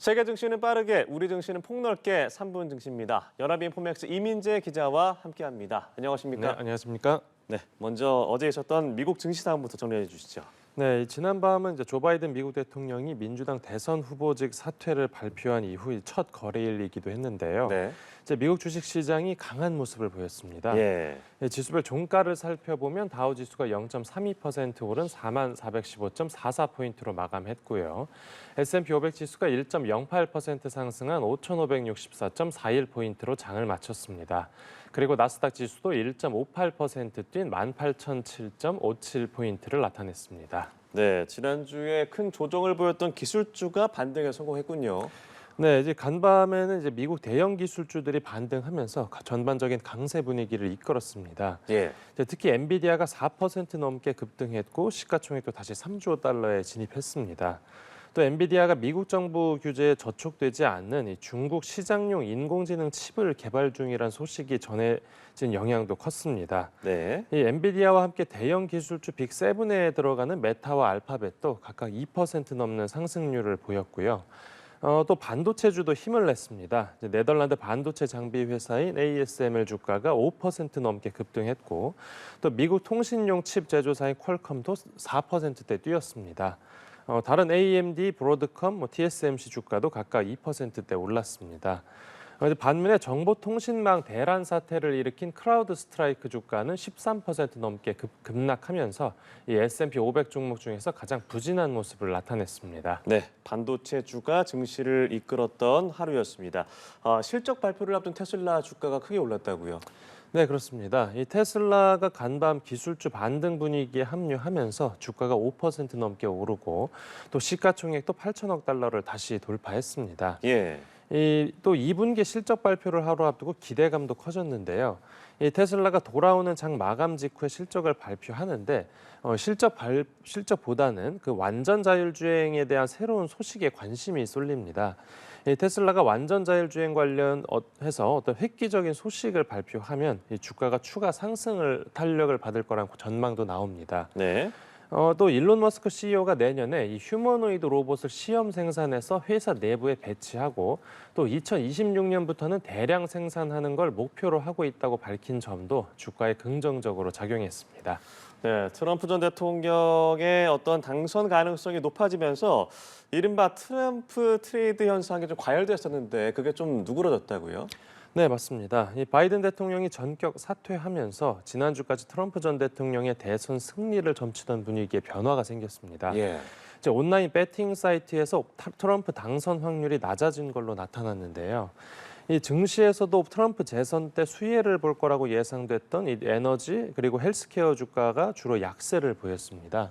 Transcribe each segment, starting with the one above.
세계 증시는 빠르게, 우리 증시는 폭넓게 3분 증시입니다. 연합인포맥스 이민재 기자와 함께합니다. 안녕하십니까? 네, 안녕하십니까? 네, 먼저 어제 있었던 미국 증시 상황부터 정리해 주시죠. 네, 지난밤은 조 바이든 미국 대통령이 민주당 대선 후보직 사퇴를 발표한 이후 첫 거래일이기도 했는데요. 네. 이제 미국 주식 시장이 강한 모습을 보였습니다. 예. 지수별 종가를 살펴보면 다우 지수가 0.32% 오른 4415.44포인트로 마감했고요. S&P 500 지수가 1.08% 상승한 5564.41포인트로 장을 마쳤습니다. 그리고 나스닥 지수도 1.58% 뛴 18,007.57포인트를 나타냈습니다. 네, 지난주에 큰 조정을 보였던 기술주가 반등에 성공했군요. 네, 이제 간밤에는 미국 대형 기술주들이 반등하면서 전반적인 강세 분위기를 이끌었습니다. 예. 특히 엔비디아가 4% 넘게 급등했고 시가총액도 다시 3조 달러에 진입했습니다. 또 엔비디아가 미국 정부 규제에 저촉되지 않는 이 중국 시장용 인공지능 칩을 개발 중이란 소식이 전해진 영향도 컸습니다. 네. 이 엔비디아와 함께 대형 기술주 빅7에 들어가는 메타와 알파벳도 각각 2% 넘는 상승률을 보였고요. 또 반도체주도 힘을 냈습니다. 네덜란드 반도체 장비 회사인 ASML 주가가 5% 넘게 급등했고 또 미국 통신용 칩 제조사인 퀄컴도 4%대 뛰었습니다. 다른 AMD, 브로드컴, TSMC 주가도 각각 2%대 올랐습니다. 반면에 정보통신망 대란 사태를 일으킨 크라우드 스트라이크 주가는 13% 넘게 급락하면서 이 S&P 500 종목 중에서 가장 부진한 모습을 나타냈습니다. 네, 반도체주가 증시를 이끌었던 하루였습니다. 실적 발표를 앞둔 테슬라 주가가 크게 올랐다고요? 네, 그렇습니다. 이 테슬라가 간밤 기술주 반등 분위기에 합류하면서 주가가 5% 넘게 오르고 또 시가총액도 8천억 달러를 다시 돌파했습니다. 예. 또 2분기 실적 발표를 하루 앞두고 기대감도 커졌는데요. 이 테슬라가 돌아오는 장 마감 직후에 실적을 발표하는데 실적보다는 그 완전 자율주행에 대한 새로운 소식에 관심이 쏠립니다. 이 테슬라가 완전 자율주행 관련해서 어떤 획기적인 소식을 발표하면 이 주가가 추가 탄력을 받을 거란 전망도 나옵니다. 네. 또 일론 머스크 CEO가 내년에 이 휴머노이드 로봇을 시험 생산해서 회사 내부에 배치하고 또 2026년부터는 대량 생산하는 걸 목표로 하고 있다고 밝힌 점도 주가에 긍정적으로 작용했습니다. 네, 트럼프 전 대통령의 어떤 당선 가능성이 높아지면서 이른바 트럼프 트레이드 현상이 좀 과열됐었는데 그게 좀 누그러졌다고요? 네, 맞습니다. 이 바이든 대통령이 전격 사퇴하면서 지난주까지 트럼프 전 대통령의 대선 승리를 점치던 분위기에 변화가 생겼습니다. 예. 이제 온라인 배팅 사이트에서 트럼프 당선 확률이 낮아진 걸로 나타났는데요. 이 증시에서도 트럼프 재선 때 수혜를 볼 거라고 예상됐던 이 에너지 그리고 헬스케어 주가가 주로 약세를 보였습니다.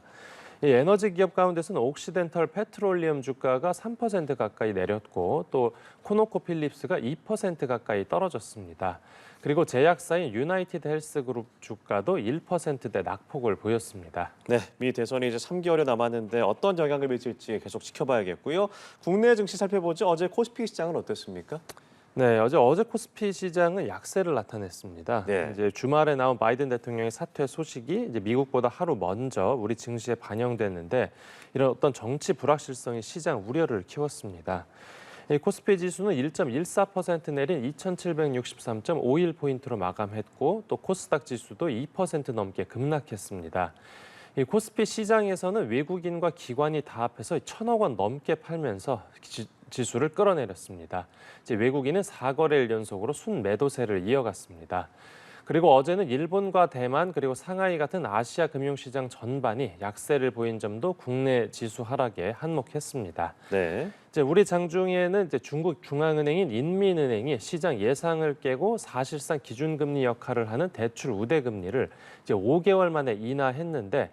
이 에너지 기업 가운데서는 옥시덴탈 페트롤리엄 주가가 3% 가까이 내렸고 또 코노코필립스가 2% 가까이 떨어졌습니다. 그리고 제약사인 유나이티드 헬스그룹 주가도 1%대 낙폭을 보였습니다. 네, 미 대선이 이제 3개월이 남았는데 어떤 영향을 미칠지 계속 지켜봐야겠고요. 국내 증시 살펴보죠. 어제 코스피 시장은 어땠습니까? 네, 어제 코스피 시장은 약세를 나타냈습니다. 네. 이제 주말에 나온 바이든 대통령의 사퇴 소식이 이제 미국보다 하루 먼저 우리 증시에 반영됐는데 이런 어떤 정치 불확실성이 시장 우려를 키웠습니다. 이 코스피 지수는 1.14% 내린 2,763.51포인트로 마감했고 또 코스닥 지수도 2% 넘게 급락했습니다. 이 코스피 시장에서는 외국인과 기관이 다 합해서 1,000억 원 넘게 팔면서 지수를 끌어내렸습니다. 이제 외국인은 4거래일 연속으로 순매도세를 이어갔습니다. 그리고 어제는 일본과 대만 그리고 상하이 같은 아시아 금융시장 전반이 약세를 보인 점도 국내 지수 하락에 한몫했습니다. 네. 이제 우리 장중에는 이제 중국 중앙은행인 인민은행이 시장 예상을 깨고 사실상 기준금리 역할을 하는 대출 우대금리를 이제 5개월 만에 인하했는데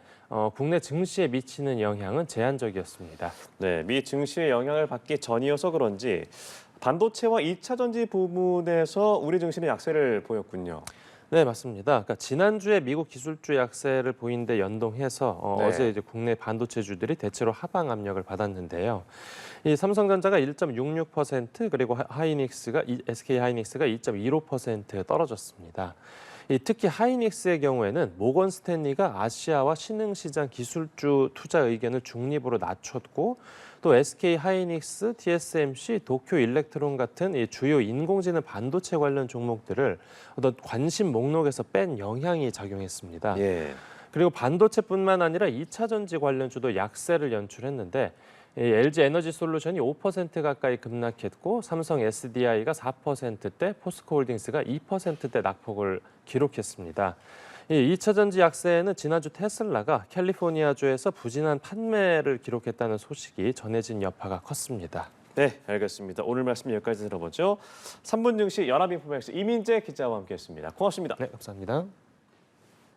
국내 증시에 미치는 영향은 제한적이었습니다. 네, 미 증시의 영향을 받기 전이어서 그런지 반도체와 2차 전지 부문에서 우리 증시는 약세를 보였군요. 네, 맞습니다. 그러니까 지난주에 미국 기술주 약세를 보인 데 연동해서 네. 어제 이제 국내 반도체주들이 대체로 하방 압력을 받았는데요. 이 삼성전자가 1.66% 그리고 SK 하이닉스가 2.15% 떨어졌습니다. 특히 하이닉스의 경우에는 모건 스탠리가 아시아와 신흥시장 기술주 투자 의견을 중립으로 낮췄고 또 SK 하이닉스, TSMC, 도쿄 일렉트론 같은 이 주요 인공지능 반도체 관련 종목들을 어떤 관심 목록에서 뺀 영향이 작용했습니다. 예. 그리고 반도체뿐만 아니라 2차 전지 관련주도 약세를 연출했는데 이 LG 에너지 솔루션이 5% 가까이 급락했고 삼성 SDI가 4%대, 포스코홀딩스가 2%대 낙폭을 기록했습니다. 이 2차 전지 약세에는 지난주 테슬라가 캘리포니아주에서 부진한 판매를 기록했다는 소식이 전해진 여파가 컸습니다. 네, 알겠습니다. 오늘 말씀 여기까지 들어보죠. 3분 증시 연합인포맥스 이민재 기자와 함께했습니다. 고맙습니다. 네, 감사합니다.